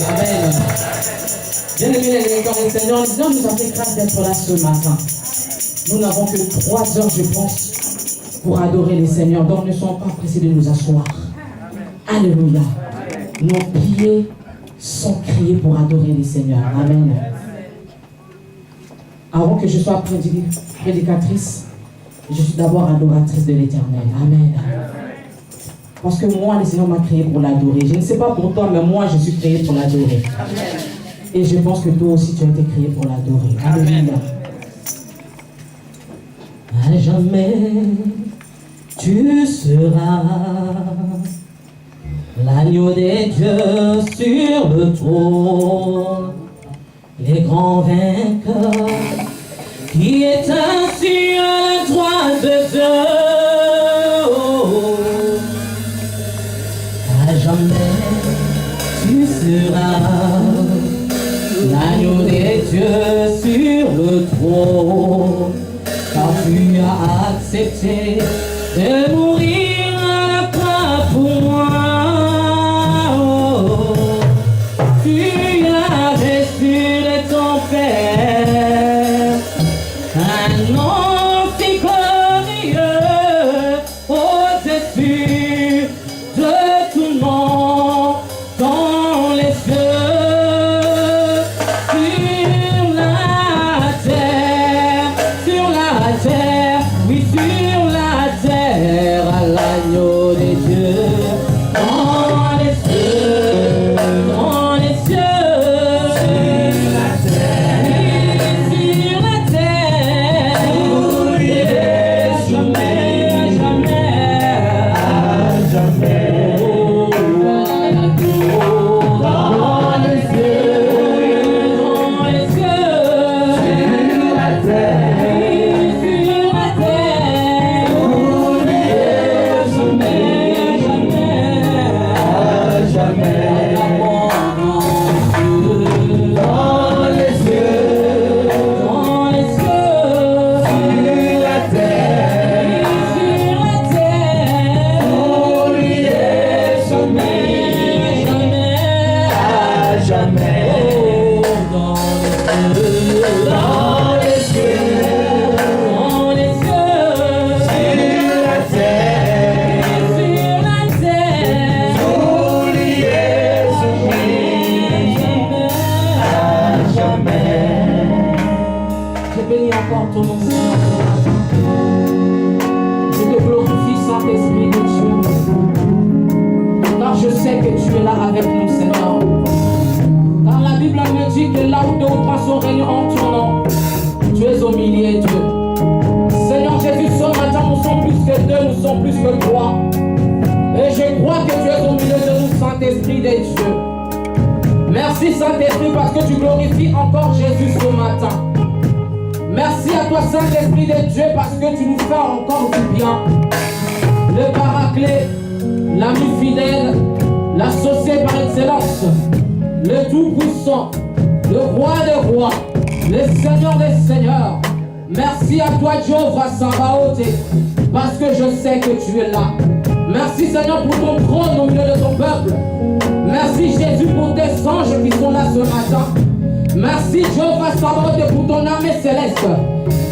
Amen. Bien-aimés les lecteurs du Seigneur, le Seigneur nous a fait grâce d'être là ce matin. Nous n'avons que 3 heures, je pense, pour adorer les Seigneurs. Donc ne soyons pas pressés de nous asseoir. Alléluia. Nos pieds sont criés pour adorer les Seigneurs. Amen. Avant que je sois prédicatrice, je suis d'abord adoratrice de l'Éternel. Amen. Parce que moi, le Seigneur m'a créé pour l'adorer. Je ne sais pas pour toi, mais moi, je suis créé pour l'adorer. Et je pense que toi aussi, tu as été créé pour l'adorer. Alléluia. À jamais, tu seras l'agneau des dieux sur le trône, les grands vainqueurs qui est assis à la droite de Dieu. À jamais, tu seras l'agneau des dieux sur le trône, car tu as accepté de mourir à la croix pour moi. Tu as reçu de ton Père un nom si glorieux au-dessus de tout nom dans les cieux. Sur la terre, oui sur la terre, à l'agneau des dieux, dans les cieux, dans les cieux, sur la terre, oubliez jamais, jamais, à jamais, dans les cieux, dans les cieux, sur la terre, oubliez jamais, jamais, jamais, dans les cieux, dans les cieux, sur la terre, oubliez jamais, jamais, jamais, dans les cieux, dans les cieux, sur la terre, oubliez jamais, je bénis encore ton nom, Seigneur. Je te glorifie, Saint-Esprit de Dieu, car je sais que tu es là avec nous, Seigneur. Car la Bible me dit que là où 2 ou 3 sont réunis en ton nom, tu es au milieu d'eux. Seigneur Jésus, ce matin, nous sommes plus que 2, nous sommes plus que 3. Et je crois que tu es au milieu de nous, Saint-Esprit de Dieu. Merci, Saint-Esprit, parce que tu glorifies encore Jésus ce matin. Merci à toi, Saint-Esprit de Dieu, parce que tu nous fais encore du bien. Le Paraclet, l'ami fidèle, l'associé par excellence, le Tout-Puissant, le Roi des Rois, le Seigneur des Seigneurs. Merci à toi, Jéhovah Sabaoth, parce que je sais que tu es là. Merci, Seigneur, pour ton trône au milieu de ton peuple. Merci, Jésus, pour tes anges qui sont là ce matin. Merci, Jéhovah Sabaoth, pour ton armée céleste.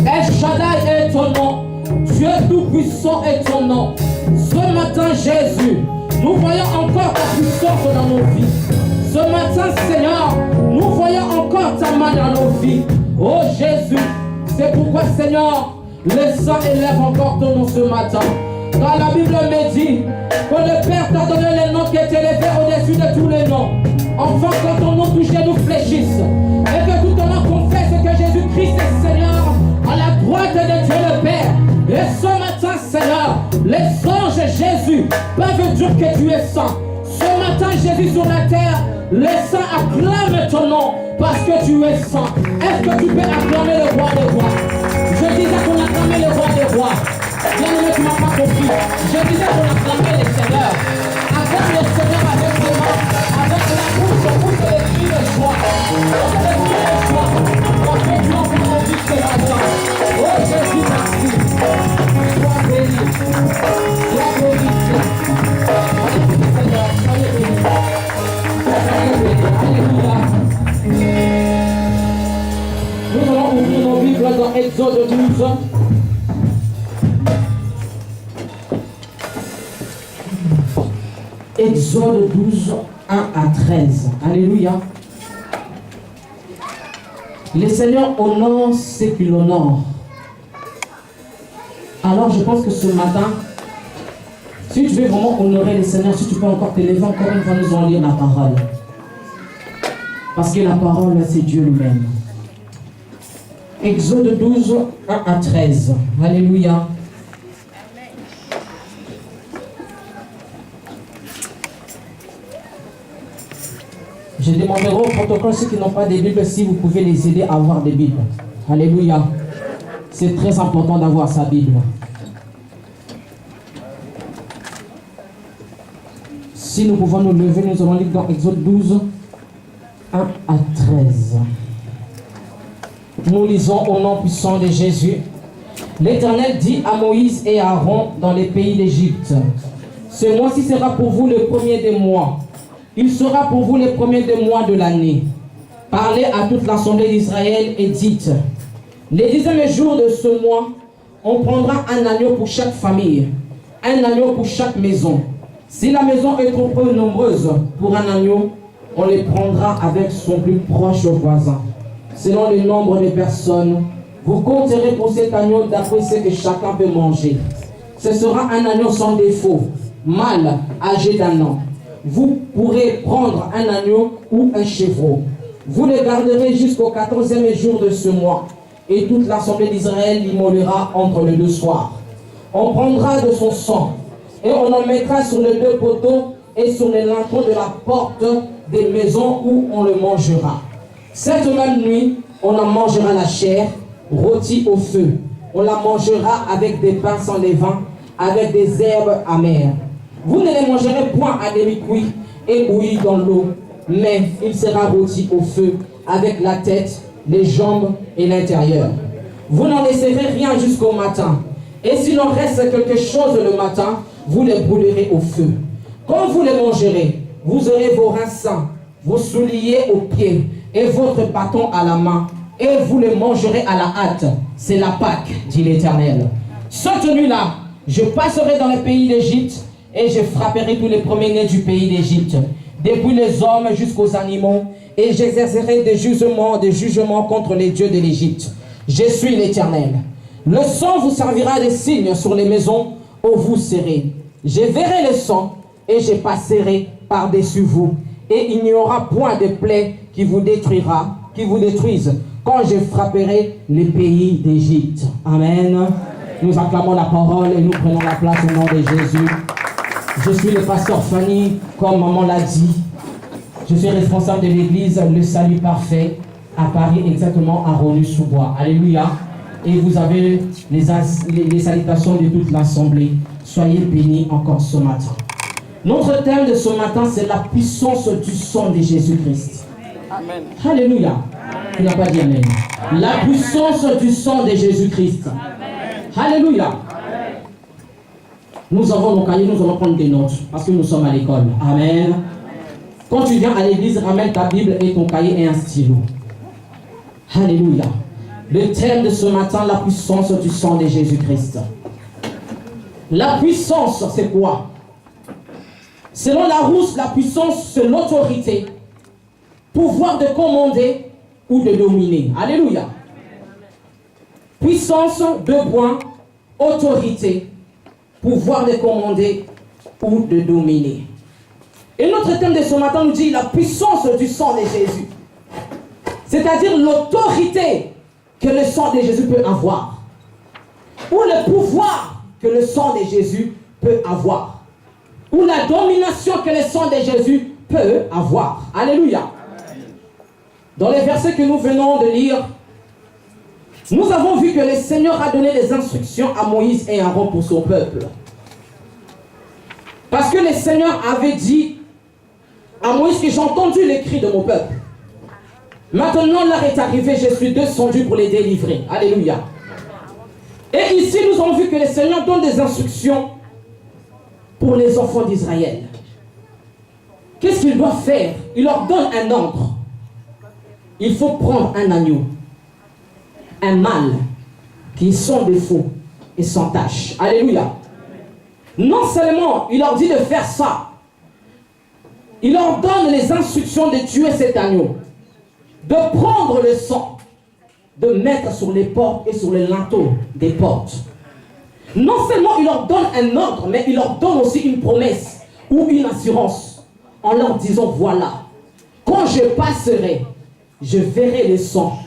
El Shaddai est ton nom. Dieu Tout-Puissant est ton nom. Ce matin, Jésus, nous voyons encore ta puissance dans nos vies. Ce matin, Seigneur, nous voyons encore ta main dans nos vies. Oh Jésus, c'est pourquoi, Seigneur, les saints élèvent encore ton nom ce matin. Car la Bible me dit que le Père t'a donné le nom qui est élevé au-dessus de tous les noms. Enfin, quand ton nom touche, nous fléchissent. Et que tout ton nom confesse que Jésus-Christ est Seigneur à la droite de Dieu le Père. Et ce matin, Seigneur, les anges Jésus peuvent dire que tu es saint. Ce matin, Jésus sur la terre, les saints acclament ton nom parce que tu es saint. Est-ce que tu peux acclamer le Roi des Rois? Je disais qu'on acclamait le Roi des Rois. Bien-aimé, tu m'as pas compris. Je disais qu'on acclamait les seigneurs. Acclame le Seigneur avec les mains, avec la bouche, pousse les cris de joie. Pousse les cris de joie. Parce que tu as fait mon vie ce matin. Oh Jésus, merci. Sois béni. Sois glorifié. Exode 12. Exode 12, 1 à 13. Alléluia. Le Seigneur honore ceux qui l'honorent. Alors je pense que ce matin, si tu veux vraiment honorer le Seigneur, si tu peux encore te lever encore une fois, nous allons lire la parole. Parce que la parole, c'est Dieu lui-même. Exode 12, 1 à 13. Alléluia. Je demanderai au protocole, ceux qui n'ont pas de Bible, si vous pouvez les aider à avoir des Bibles. Alléluia. C'est très important d'avoir sa Bible. Si nous pouvons nous lever, nous allons lire dans Exode 12, 1 à 13. Nous lisons au nom puissant de Jésus. L'Éternel dit à Moïse et à Aaron dans les pays d'Égypte: ce mois-ci sera pour vous le premier des mois. Il sera pour vous le premier des mois de l'année. Parlez à toute l'assemblée d'Israël et dites: les 10e jour de ce mois, on prendra un agneau pour chaque famille, un agneau pour chaque maison. Si la maison est trop peu nombreuse pour un agneau, on les prendra avec son plus proche voisin. Selon le nombre de personnes, vous compterez pour cet agneau d'après ce que chacun peut manger. Ce sera un agneau sans défaut, mâle, âgé d'1 an. Vous pourrez prendre un agneau ou un chevreau. Vous le garderez jusqu'au 14e jour de ce mois, et toute l'assemblée d'Israël l'immolera entre les 2 soirs. On prendra de son sang, et on en mettra sur les 2 poteaux et sur les linteaux de la porte des maisons où on le mangera. Cette même nuit, on en mangera la chair, rôtie au feu. On la mangera avec des pains sans levain, avec des herbes amères. Vous ne les mangerez point à demi-cuit et bouillis dans l'eau, mais il sera rôti au feu, avec la tête, les jambes et l'intérieur. Vous n'en laisserez rien jusqu'au matin. Et s'il en reste quelque chose le matin, vous les brûlerez au feu. Quand vous les mangerez, vous aurez vos reins sains, vos souliers aux pieds et votre bâton à la main, et vous les mangerez à la hâte. C'est la Pâque, dit l'Éternel. Cette nuit-là, je passerai dans le pays d'Égypte, et je frapperai tous les premiers-nés du pays d'Égypte, depuis les hommes jusqu'aux animaux, et j'exercerai des jugements contre les dieux de l'Égypte. Je suis l'Éternel. Le sang vous servira de signe sur les maisons où vous serez. Je verrai le sang, et je passerai par-dessus vous, et il n'y aura point de plaie qui vous détruise, quand je frapperai les pays d'Égypte. Amen. Nous acclamons la parole et nous prenons la place au nom de Jésus. Je suis le pasteur Fanny, comme maman l'a dit. Je suis responsable de l'église Le Salut Parfait à Paris, exactement à Ronu-sous-Bois. Alléluia. Et vous avez les salutations de toute l'assemblée. Soyez bénis encore ce matin. Notre thème de ce matin, c'est la puissance du sang de Jésus-Christ. Amen. Alléluia. Tu n'as pas dit amen. La puissance du sang de Jésus-Christ. Alléluia. Nous avons nos cahiers, nous allons prendre des notes parce que nous sommes à l'école. Amen. Quand tu viens à l'église, ramène ta Bible et ton cahier et un stylo. Alléluia. Le thème de ce matin, la puissance du sang de Jésus-Christ. La puissance, c'est quoi? Selon Larousse, la puissance, c'est l'autorité, pouvoir de commander ou de dominer. Alléluia. Puissance, 2 points, autorité, pouvoir de commander ou de dominer. Et notre thème de ce matin nous dit la puissance du sang de Jésus. C'est-à-dire l'autorité que le sang de Jésus peut avoir. Ou le pouvoir que le sang de Jésus peut avoir. Ou la domination que le sang de Jésus peut avoir. Alléluia. Dans les versets que nous venons de lire, nous avons vu que le Seigneur a donné des instructions à Moïse et Aaron pour son peuple. Parce que le Seigneur avait dit à Moïse que j'ai entendu les cris de mon peuple. Maintenant l'heure est arrivée, je suis descendu pour les délivrer. Alléluia. Et ici nous avons vu que le Seigneur donne des instructions pour les enfants d'Israël. Qu'est-ce qu'ils doivent faire? Il leur donne un ordre. Il faut prendre un agneau, un mâle, qui est sans défaut et sans tache. Alléluia. Non seulement il leur dit de faire ça, il leur donne les instructions de tuer cet agneau, de prendre le sang, de mettre sur les portes et sur les linteaux des portes. Non seulement il leur donne un ordre, mais il leur donne aussi une promesse ou une assurance en leur disant, voilà, quand je passerai, je verrai le sang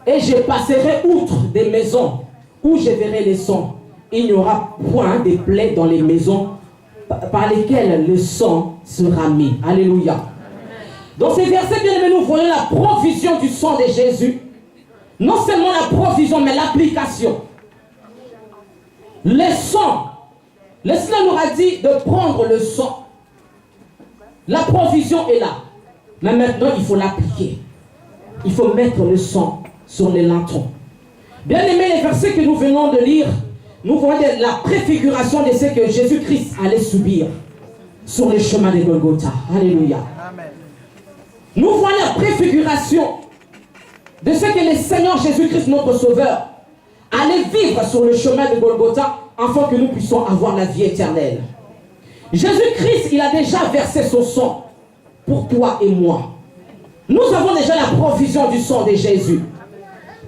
et je passerai outre des maisons où je verrai le sang. Il n'y aura point de plaies dans les maisons par lesquelles le sang sera mis. Alléluia. Dans ces versets, bien aimés, nous voyons la provision du sang de Jésus. Non seulement la provision, mais l'application. Le sang. Le Seigneur nous a dit de prendre le sang. La provision est là. Mais maintenant, il faut l'appliquer. Il faut mettre le sang sur les lantons. Bien aimés, les versets que nous venons de lire, nous voyons la préfiguration de ce que Jésus-Christ allait subir sur le chemin de Golgotha. Alléluia. Amen. Nous voyons la préfiguration de ce que le Seigneur Jésus-Christ, notre Sauveur, allait vivre sur le chemin de Golgotha afin que nous puissions avoir la vie éternelle. Jésus-Christ, il a déjà versé son sang pour toi et moi. Nous avons déjà la provision du sang de Jésus.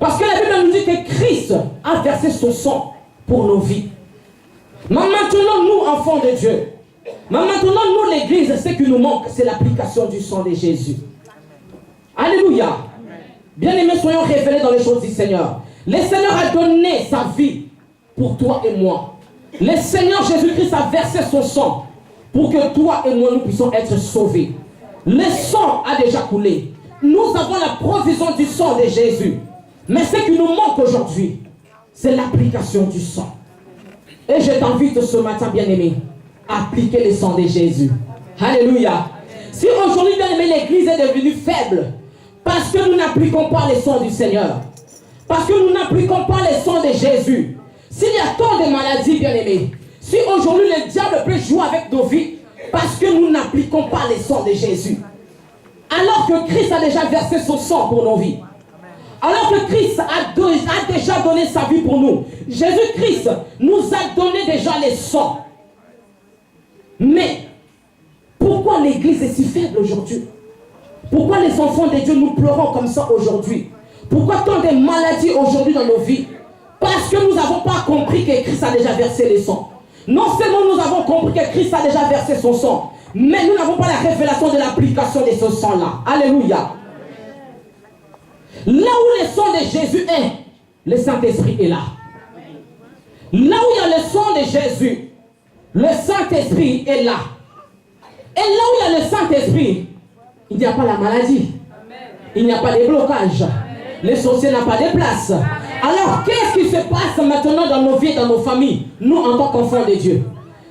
Parce que la Bible nous dit que Christ a versé son sang pour nos vies. Mais maintenant, nous, enfants de Dieu, mais maintenant, nous, l'Église, ce qui nous manque, c'est l'application du sang de Jésus. Alléluia. Bien-aimés, soyons révélés dans les choses du Seigneur. Le Seigneur a donné sa vie pour toi et moi. Le Seigneur Jésus-Christ a versé son sang pour que toi et moi, nous puissions être sauvés. Le sang a déjà coulé. Nous avons la provision du sang de Jésus. Mais ce qui nous manque aujourd'hui, c'est l'application du sang. Et je t'invite ce matin, bien-aimé, à appliquer le sang de Jésus. Alléluia. Si aujourd'hui, bien-aimé, l'Église est devenue faible, parce que nous n'appliquons pas le sang du Seigneur, parce que nous n'appliquons pas le sang de Jésus, s'il y a tant de maladies, bien-aimés, si aujourd'hui le diable peut jouer avec nos vies, parce que nous n'appliquons pas le sang de Jésus, alors que Christ a déjà versé son sang pour nos vies, alors que Christ a déjà donné sa vie pour nous. Jésus-Christ nous a donné déjà le sang. Mais pourquoi l'Église est si faible aujourd'hui? Pourquoi les enfants de Dieu nous pleurons comme ça aujourd'hui? Pourquoi tant de maladies aujourd'hui dans nos vies? Parce que nous n'avons pas compris que Christ a déjà versé le sang. Non seulement nous avons compris que Christ a déjà versé son sang, mais nous n'avons pas la révélation de l'application de ce sang-là. Alléluia. Là où le sang de Jésus est, le Saint-Esprit est là. Là où il y a le sang de Jésus, le Saint-Esprit est là. Et là où il y a le Saint-Esprit, il n'y a pas la maladie. Il n'y a pas de blocage. Le sorcier n'a pas de place. Alors, qu'est-ce qui se passe maintenant dans nos vies et dans nos familles, nous en tant qu'enfants de Dieu?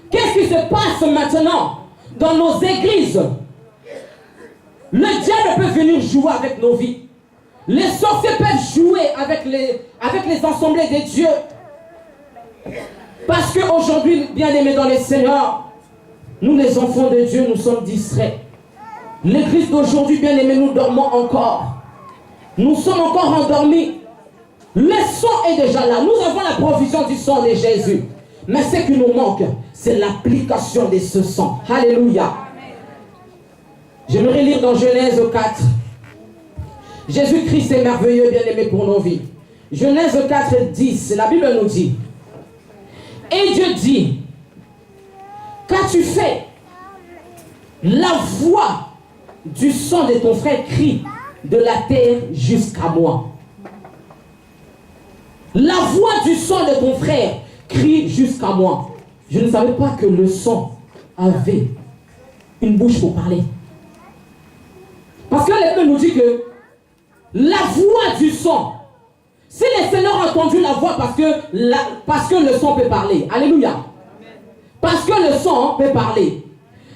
Qu'est-ce qui se passe maintenant dans nos églises? Le diable peut venir jouer avec nos vies. Les sorciers peuvent jouer avec les assemblées de Dieu. Parce qu'aujourd'hui, bien-aimés dans le Seigneur, nous les enfants de Dieu, nous sommes distraits. L'église d'aujourd'hui, bien-aimés, nous dormons encore. Nous sommes encore endormis. Le sang est déjà là. Nous avons la provision du sang de Jésus. Mais ce qui nous manque, c'est l'application de ce sang. Alléluia. J'aimerais lire dans Genèse 4. Jésus-Christ est merveilleux, bien-aimé, pour nos vies. Genèse 4, 10, la Bible nous dit: et Dieu dit, qu'as-tu fait? La voix du sang de ton frère crie de la terre jusqu'à moi. La voix du sang de ton frère crie jusqu'à moi. Je ne savais pas que le sang avait une bouche pour parler. Parce que la Bible nous dit que la voix du sang, si le Seigneur a entendu la voix parce que le sang peut parler. Alléluia. Parce que le sang peut parler.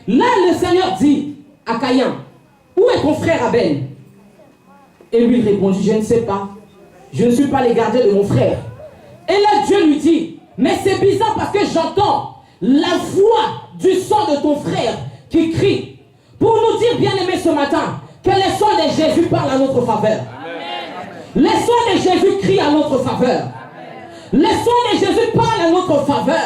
Là, le Seigneur dit à Caïn, où est ton frère Abel? Et lui répondit, je ne sais pas. Je ne suis pas le gardien de mon frère. Et là, Dieu lui dit, mais c'est bizarre parce que j'entends la voix du sang de ton frère qui crie. Pour nous dire, bien-aimés, ce matin, que le sang de Jésus parle à notre faveur. Amen. Le sang de Jésus crie à notre faveur. Amen. Le sang de Jésus parle à notre faveur.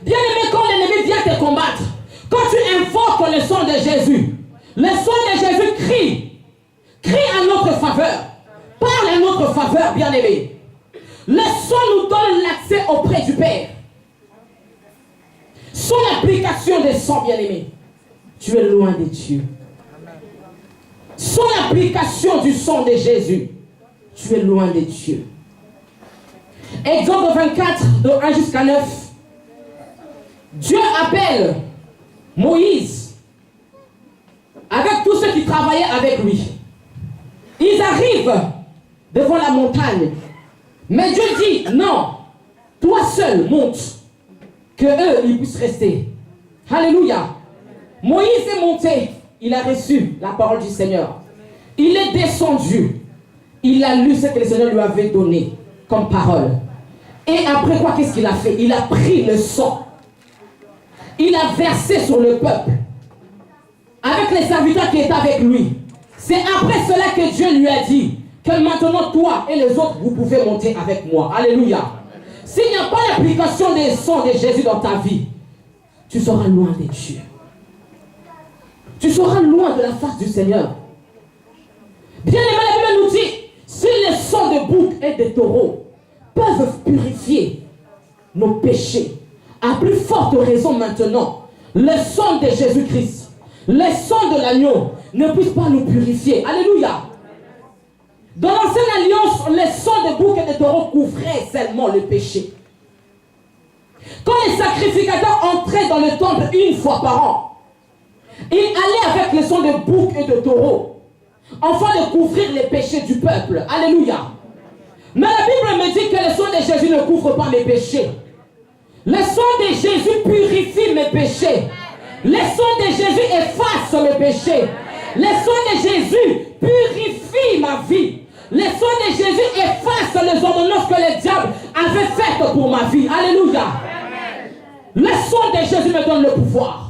Bien aimé, quand l'ennemi vient te combattre, quand tu invoques le sang de Jésus, le sang de Jésus crie à notre faveur, parle à notre faveur, bien aimé. Le sang nous donne l'accès auprès du Père. Sans l'application des sangs, bien aimé, tu es loin de Dieu. Sans l'application du sang de Jésus, tu es loin de Dieu. Exode 24, de 1 jusqu'à 9. Dieu appelle Moïse avec tous ceux qui travaillaient avec lui. Ils arrivent devant la montagne. Mais Dieu dit, non, toi seul monte, que eux, ils puissent rester. Alléluia. Moïse est monté, il a reçu la parole du Seigneur. Il est descendu, il a lu ce que le Seigneur lui avait donné comme parole. Et après quoi, qu'est-ce qu'il a fait? Il a pris le sang, il a versé sur le peuple, avec les serviteurs qui étaient avec lui. C'est après cela que Dieu lui a dit que maintenant toi et les autres, vous pouvez monter avec moi. Alléluia. S'il n'y a pas l'application des sangs de Jésus dans ta vie, tu seras loin de Dieu. Tu seras loin de la face du Seigneur. Bien aimé, la Bible nous dit, si les sangs de bouc et de taureaux peuvent purifier nos péchés, à plus forte raison maintenant, le sang de Jésus-Christ, le sang de l'agneau ne puisse pas nous purifier. Alléluia. Dans l'ancienne alliance, les sangs de bouc et de taureaux couvraient seulement le péché. Quand les sacrificateurs entraient dans le temple une fois par an, ils allaient avec le sang de bouc et de taureau, afin de couvrir les péchés du peuple. Alléluia. Mais la Bible me dit que le sang de Jésus ne couvre pas mes péchés. Le sang de Jésus purifie mes péchés. Le sang de Jésus efface mes péchés. Le sang de Jésus purifie ma vie. Le sang de Jésus efface les ordonnances que le diable avait faites pour ma vie. Alléluia. Le sang de Jésus me donne le pouvoir.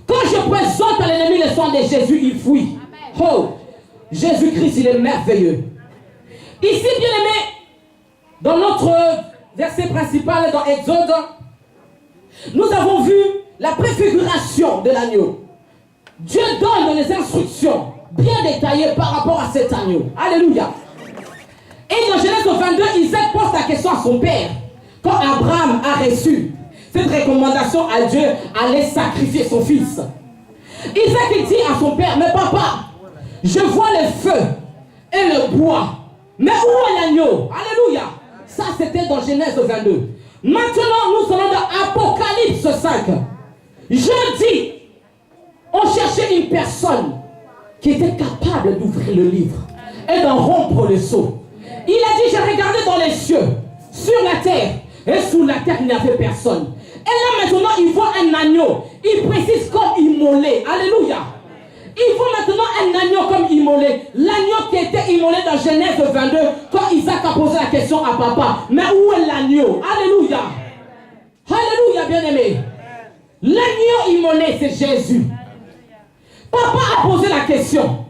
Quand je présente à l'ennemi le sang de Jésus, il fuit. Oh, Jésus-Christ, il est merveilleux. Ici, bien aimé, dans notre verset principal, dans Exode, nous avons vu la préfiguration de l'agneau. Dieu donne les instructions bien détaillées par rapport à cet agneau. Alléluia. Et dans Genèse 22, Isaac pose la question à son père. Quand Abraham a reçu cette recommandation à Dieu, aller sacrifier son fils. Isaac dit à son père, mais papa, je vois le feu et le bois. Mais où est l'agneau? Alléluia. Ça, c'était dans Genèse 22. Maintenant, nous allons dans Apocalypse 5. Jeudi, on cherchait une personne qui était capable d'ouvrir le livre et d'en rompre le sceau. Il a dit, j'ai regardé dans les cieux, sur la terre, et sous la terre, il n'y avait personne. Et là, maintenant, il voit un agneau. Il précise comme immolé. Alléluia. Il voit maintenant un agneau comme immolé. L'agneau qui était immolé dans Genèse 22, quand Isaac a posé la question à papa, mais où est l'agneau? Alléluia. Alléluia, bien-aimé. L'agneau immolé, c'est Jésus. Papa a posé la question,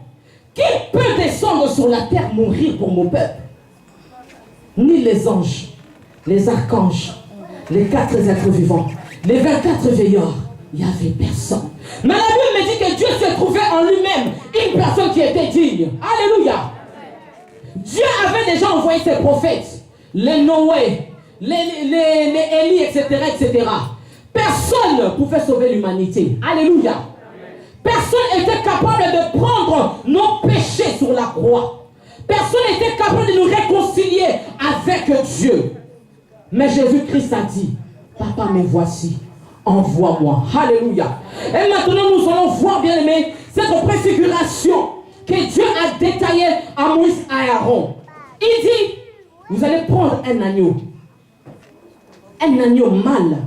qui peut descendre sur la terre mourir pour mon peuple? Ni les anges, les archanges, les 4 êtres vivants, les 24 veilleurs, il n'y avait personne. Mais la Bible me dit que Dieu se trouvait en lui-même une personne qui était digne. Alléluia. Dieu avait déjà envoyé ses prophètes, les Noé, les Élie, etc., etc. Personne ne pouvait sauver l'humanité. Alléluia. Personne n'était capable de prendre nos péchés sur la croix. Personne n'était capable de nous réconcilier avec Dieu. Mais Jésus-Christ a dit, papa, me voici, envoie-moi. Alléluia. Et maintenant, nous allons voir, bien aimé, cette préfiguration que Dieu a détaillée à Moïse et à Aaron. Il dit, vous allez prendre un agneau mâle,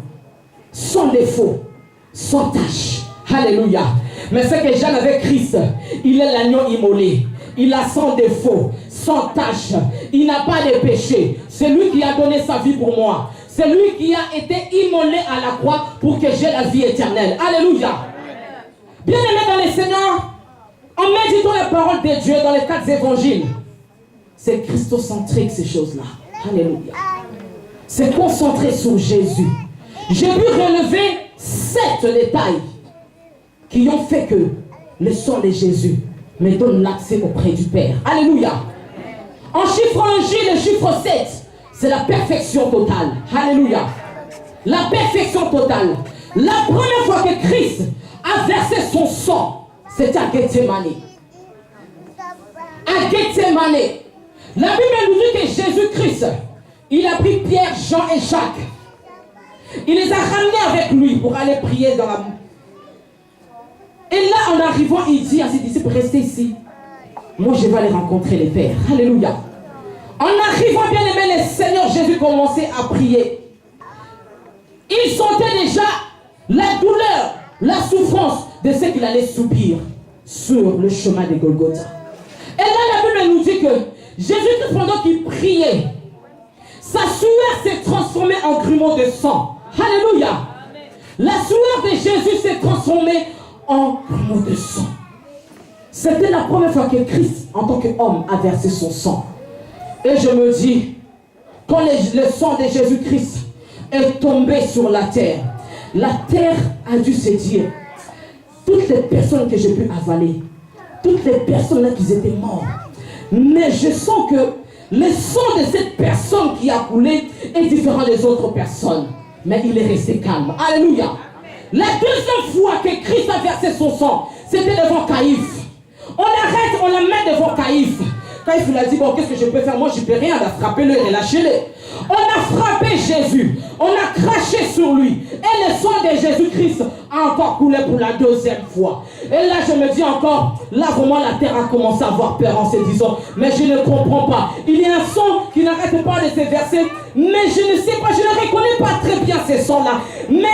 sans défaut, sans tache. Alléluia. Mais ce que j'aime avec Christ, il est l'agneau immolé. Il a sans défaut, sans tache. Il n'a pas de péché. C'est lui qui a donné sa vie pour moi. C'est lui qui a été immolé à la croix pour que j'ai la vie éternelle. Alléluia. Bien aimé dans les Seigneur, en méditant la parole de Dieu dans les 4 évangiles, c'est christocentrique ces choses-là. Alléluia. s'est concentré sur Jésus. J'ai pu relever 7 détails qui ont fait que le sang de Jésus me donne l'accès auprès du Père. Alléluia. En chiffrologie, le chiffre 7, c'est la perfection totale. Alléluia. La perfection totale. La première fois que Christ a versé son sang, c'était à Gethsemane. À Gethsemane. La Bible nous dit que Jésus-Christ, il a pris Pierre, Jean et Jacques. Il les a ramenés avec lui pour aller prier dans la... Et là, en arrivant, il dit à ses disciples, restez ici. Moi, je vais aller rencontrer les pères. Alléluia. En arrivant, bien aimé, le Seigneur Jésus commençait à prier. Il sentait déjà la douleur, la souffrance de ce qu'il allait subir sur le chemin de Golgotha. Et là, la Bible nous dit que Jésus-Christ, pendant qu'il priait, sa sueur s'est transformée en grumeaux de sang. Alléluia. La sueur de Jésus s'est transformée en grumeaux de sang. C'était la première fois que Christ, en tant qu'homme, a versé son sang. Et je me dis, quand le sang de Jésus-Christ est tombé sur la terre a dû se dire, toutes les personnes que j'ai pu avaler, toutes les personnes là qui étaient mortes, mais je sens que le sang de cette personne qui a coulé est différent des autres personnes. Mais il est resté calme. Alléluia. La deuxième fois que Christ a versé son sang, c'était devant Caïphe. On la met devant Caïphe. Caïphe il a dit, bon, qu'est-ce que je peux faire? Moi, je ne peux rien. On a frappé le et relâché-le. On a frappé Jésus. On a craché sur lui. Et le sang de Jésus-Christ a encore coulé pour la deuxième fois. Et là, je me dis encore, là, vraiment, la terre a commencé à avoir peur en se disant, mais je ne comprends pas. Il y a un sang qui n'arrête pas de se verser, mais je ne sais pas, je ne reconnais pas très bien ces sons-là. Mais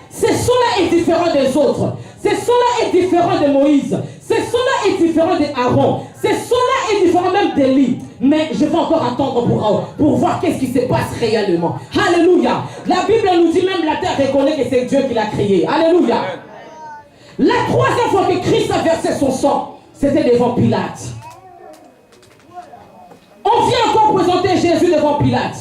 ce son-là est différent des autres. Ce son-là est différent de Moïse. Ce son-là est différent d'Aaron. Ce son-là est différent même d'Élie. Mais je vais encore attendre pour voir qu'est-ce qui se passe réellement. Alléluia. La Bible nous dit même la terre reconnaît que c'est Dieu qui l'a créé. Alléluia. La troisième fois que Christ a versé son sang, c'était devant Pilate. On vient encore présenter Jésus devant Pilate.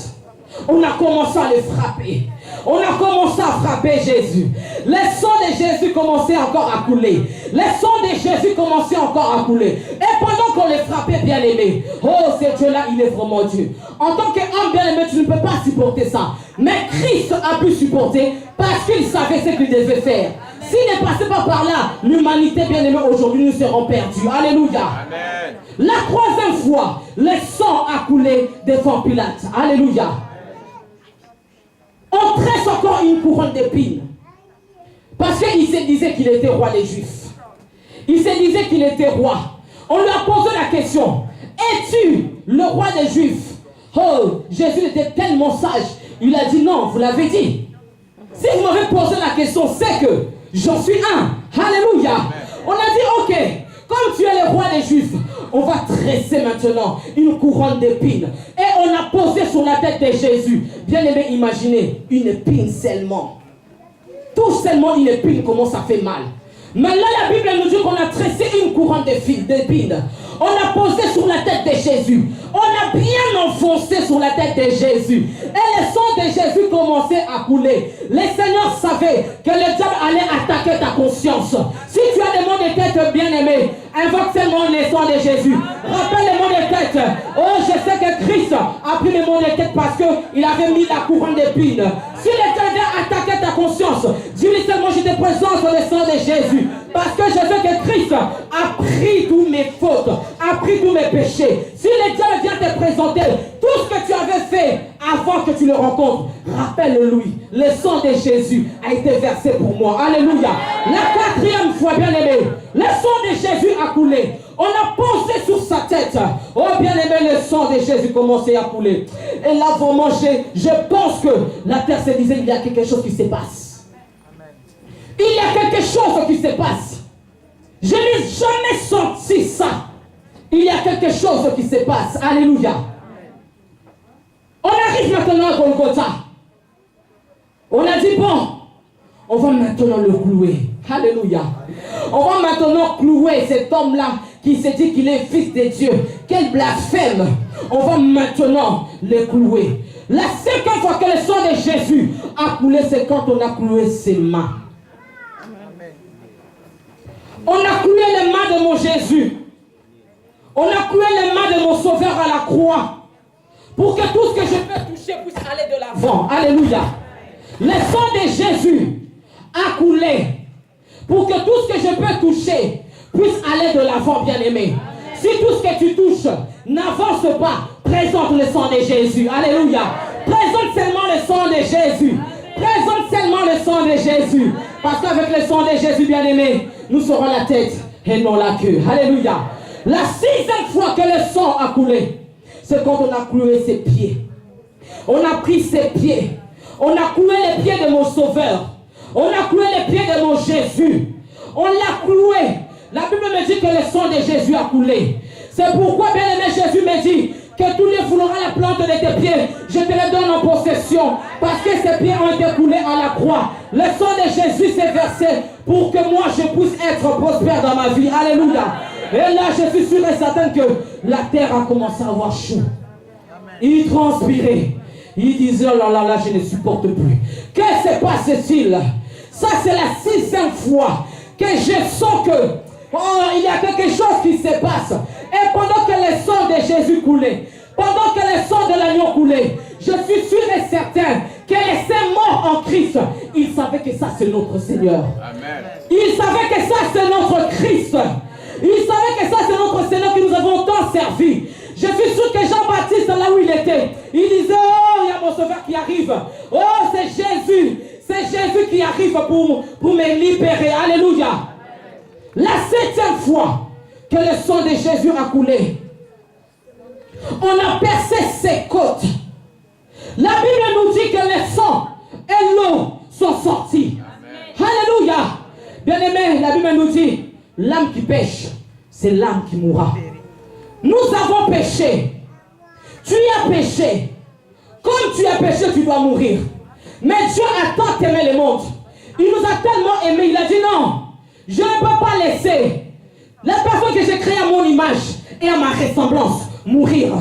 On a commencé à le frapper. On a commencé à frapper Jésus. Le sang de Jésus commençait encore à couler. Le sang de Jésus commençait encore à couler. Et pendant qu'on les frappait, bien aimé, oh, ce Dieu-là, il est vraiment Dieu. En tant qu'homme bien aimé, tu ne peux pas supporter ça. Mais Christ a pu supporter parce qu'il savait ce qu'il devait faire. S'il ne passait pas par là, l'humanité bien aimée aujourd'hui, nous serons perdus. Alléluia. Amen. La troisième fois, le sang a coulé devant Pilate. Alléluia. On tresse encore une couronne d'épines. Parce qu'il se disait qu'il était roi des Juifs. Il se disait qu'il était roi. On lui a posé la question, es-tu le roi des Juifs? Oh, Jésus était tellement sage. Il a dit non, vous l'avez dit. Si vous m'avez posé la question, c'est que j'en suis un. Alléluia. On a dit ok, comme tu es le roi des Juifs, on va tresser maintenant une couronne d'épines. Et on a posé sur la tête de Jésus. Bien aimé, imaginez, une épine seulement. Tout seulement une épine, comment ça fait mal. Mais là, la Bible nous dit qu'on a tressé une couronne d'épines. On a posé sur la tête de Jésus. On a bien enfoncé sur la tête de Jésus. Et le sang de Jésus commençait à couler. Le Seigneur savait que le diable allait attaquer ta conscience. Si tu as des maux de tête bien-aimés, invoque seulement le sang de Jésus. Rappelle les maux de tête. Oh, je sais que Christ a pris les maux de tête parce qu'il avait mis la couronne d'épines. Si le diable vient attaquer ta conscience, dis-lui seulement je te présente le sang de Jésus. Parce que je sais que Christ a pris tous mes fautes, a pris tous mes péchés. Si le diable vient te présenter tout ce que tu avais fait avant que tu le rencontres, rappelle-lui, le sang de Jésus a été versé pour moi. Alléluia. La quatrième fois, bien aimé, le sang de Jésus a coulé. On a posé sur sa tête. Oh bien aimé, le sang de Jésus commençait à couler. Et là vraiment, je pense que la terre se disait, il y a quelque chose qui se passe. Il y a quelque chose qui se passe. Je n'ai jamais senti ça. Il y a quelque chose qui se passe. Alléluia. On arrive maintenant à Golgotha. On a dit, bon, on va maintenant le clouer. Alléluia. On va maintenant clouer cet homme-là qui se dit qu'il est fils de Dieu. Quel blasphème. On va maintenant le clouer. La cinquième fois que le sang de Jésus a coulé, c'est quand on a cloué ses mains. On a cloué les mains de mon Jésus. On a cloué les mains de mon Sauveur à la croix. Pour que tout ce que je peux toucher puisse aller de l'avant. Alléluia. Le sang de Jésus a coulé. Pour que tout ce que je peux toucher puisse aller de l'avant, bien-aimé. Si tout ce que tu touches n'avance pas, présente le sang de Jésus. Alléluia. Présente seulement le sang de Jésus. Présente seulement le sang de Jésus. Parce qu'avec le sang de Jésus, bien-aimé, nous serons la tête et non la queue. Alléluia. La sixième fois que le sang a coulé, c'est quand on a cloué ses pieds. On a pris ses pieds. On a cloué les pieds de mon Sauveur. On a cloué les pieds de mon Jésus. On l'a cloué. La Bible me dit que le sang de Jésus a coulé. C'est pourquoi, bien-aimé, Jésus me dit que tous les fouleront la plante de tes pieds, je te les donne en possession. Parce que ces pieds ont été coulés à la croix. Le sang de Jésus s'est versé pour que moi je puisse être prospère dans ma vie. Alléluia. Et là, je suis sûr et certain que la terre a commencé à avoir chaud. Il transpirait. Il disait, oh là là là, je ne supporte plus. Que se passe-t-il? Ça, c'est la sixième fois que je sens que il y a quelque chose qui se passe. Et pendant que le sang de Jésus coulait, pendant que le sang de l'agneau coulait, je suis sûr et certain que les saints morts en Christ, ils savaient que ça c'est notre Seigneur. Amen. Ils savaient que ça c'est notre Christ. Ils savaient que ça c'est notre Seigneur que nous avons tant servi. Je suis sûr que Jean-Baptiste, là où il était, il disait, oh, il y a mon Sauveur qui arrive. Oh, c'est Jésus. C'est Jésus qui arrive pour me libérer. Alléluia. La septième fois que le sang de Jésus a coulé, on a percé ses côtes. La Bible nous dit que le sang et l'eau sont sortis. Amen. Alléluia. Bien-aimé, la Bible nous dit, l'âme qui pêche, c'est l'âme qui mourra. Nous avons péché. Tu as péché. Comme tu as péché, tu dois mourir. Mais Dieu a tant aimé le monde. Il nous a tellement aimés. Il a dit non. Je ne peux pas laisser la personne que j'ai créée à mon image et à ma ressemblance mourir.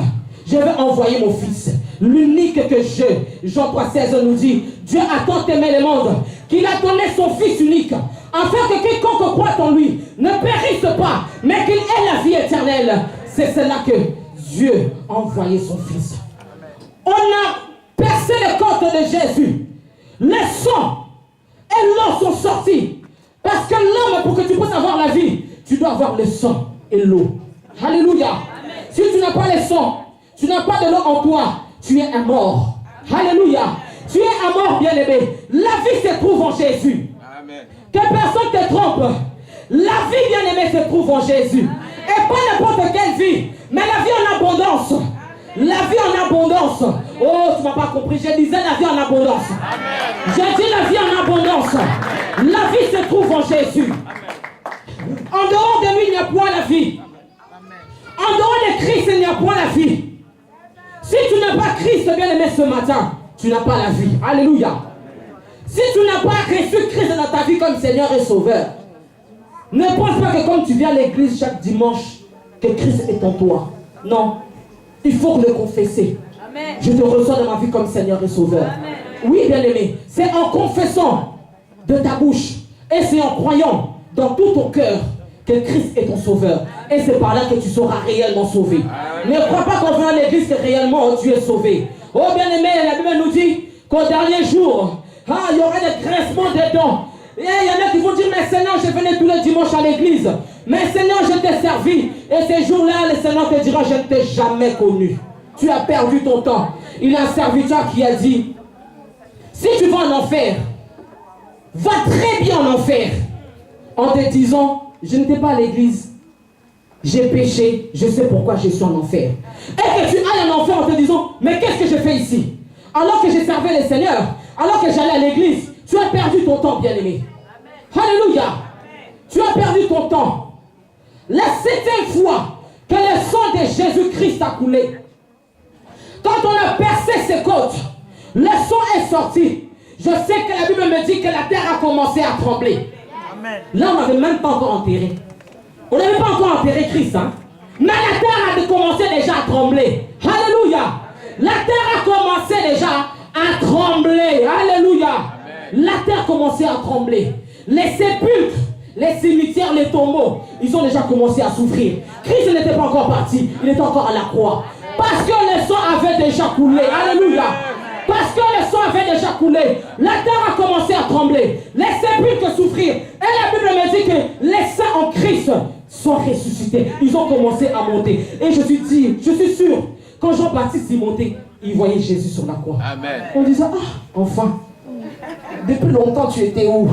Je vais envoyer mon fils. L'unique que je. Jean 3,16 nous dit, Dieu a tant aimé le monde qu'il a donné son fils unique, afin que quiconque croit en lui ne périsse pas, mais qu'il ait la vie éternelle. C'est cela que Dieu a envoyé son fils. On a percé les côtes de Jésus. Le sang et l'eau sont sortis. Parce que l'homme, pour que tu puisses avoir la vie, tu dois avoir le sang et l'eau. Alléluia. Amen. Si tu n'as pas le sang, tu n'as pas de l'eau en toi, tu es un mort. Alléluia. Tu es un mort, bien-aimé. La vie se trouve en Jésus. Amen. Que personne ne te trompe. La vie, bien-aimé, se trouve en Jésus. Amen. Et pas n'importe quelle vie, mais la vie en abondance. Amen. La vie en abondance. Oh, tu ne m'as pas compris. Je disais la vie en abondance. Amen. J'ai dit la vie en abondance. Amen. La vie se trouve en Jésus. Amen. En dehors de lui, il n'y a point la vie. Amen. En dehors de Christ, il n'y a point la vie. Si tu n'as pas Christ, bien-aimé, ce matin, tu n'as pas la vie. Alléluia. Si tu n'as pas reçu Christ dans ta vie comme Seigneur et Sauveur, ne pense pas que comme tu viens à l'église chaque dimanche, que Christ est en toi. Non. Il faut le confesser. Amen. Je te reçois dans ma vie comme Seigneur et Sauveur. Amen. Oui, bien-aimé, c'est en confessant de ta bouche et c'est en croyant dans tout ton cœur que Christ est ton Sauveur. Et c'est par là que tu seras réellement sauvé. Amen. Ne crois pas qu'on vient à l'église que réellement tu es sauvé. Oh, bien-aimé, la Bible nous dit qu'au dernier jour, il y aura des grincements des dents. Et il y en a qui vont dire, mais Seigneur, je venais tous les dimanches à l'église. Mais Seigneur, je t'ai servi. Et ces jours-là, le Seigneur te dira, je ne t'ai jamais connu. Tu as perdu ton temps. Il y a un serviteur qui a dit, si tu vas en enfer, va très bien en enfer. En te disant, je n'étais pas à l'église. J'ai péché, je sais pourquoi je suis en enfer. Et que tu ailles en enfer en te disant, mais qu'est-ce que je fais ici? Alors que j'ai servi le Seigneur, alors que j'allais à l'église, tu as perdu ton temps, bien-aimé. Alléluia. Amen. Tu as perdu ton temps. La septième fois que le sang de Jésus-Christ a coulé, quand on a percé ses côtes, le sang est sorti. Je sais que la Bible me dit que la terre a commencé à trembler. Amen. Là, on n'avait même pas encore enterré. On n'avait pas encore enterré Christ. Hein? Mais la terre a commencé déjà à trembler. Alléluia. La terre a commencé déjà à trembler. Alléluia. Amen. La terre commençait à trembler. Les sépulcres, les cimetières, les tombeaux, ils ont déjà commencé à souffrir. Christ n'était pas encore parti, il était encore à la croix. Parce que le sang avait déjà coulé. Alléluia. Parce que le sang avait déjà coulé. La terre a commencé à trembler. Les sépulcres souffrir. Et la Bible me dit que les saints en Christ sont ressuscités. Ils ont commencé à monter. Et je suis sûr, quand Jean-Baptiste y montait, il voyait Jésus sur la croix. Amen. On disait, ah, enfin, depuis longtemps tu étais où?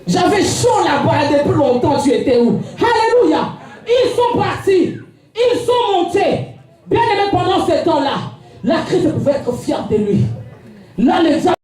J'avais chaud là-bas, depuis longtemps tu étais où? Alléluia. Ils sont partis. Ils sont montés. Bien aimé, pendant ce temps-là, la Christ pouvait être fière de lui. Là, le diable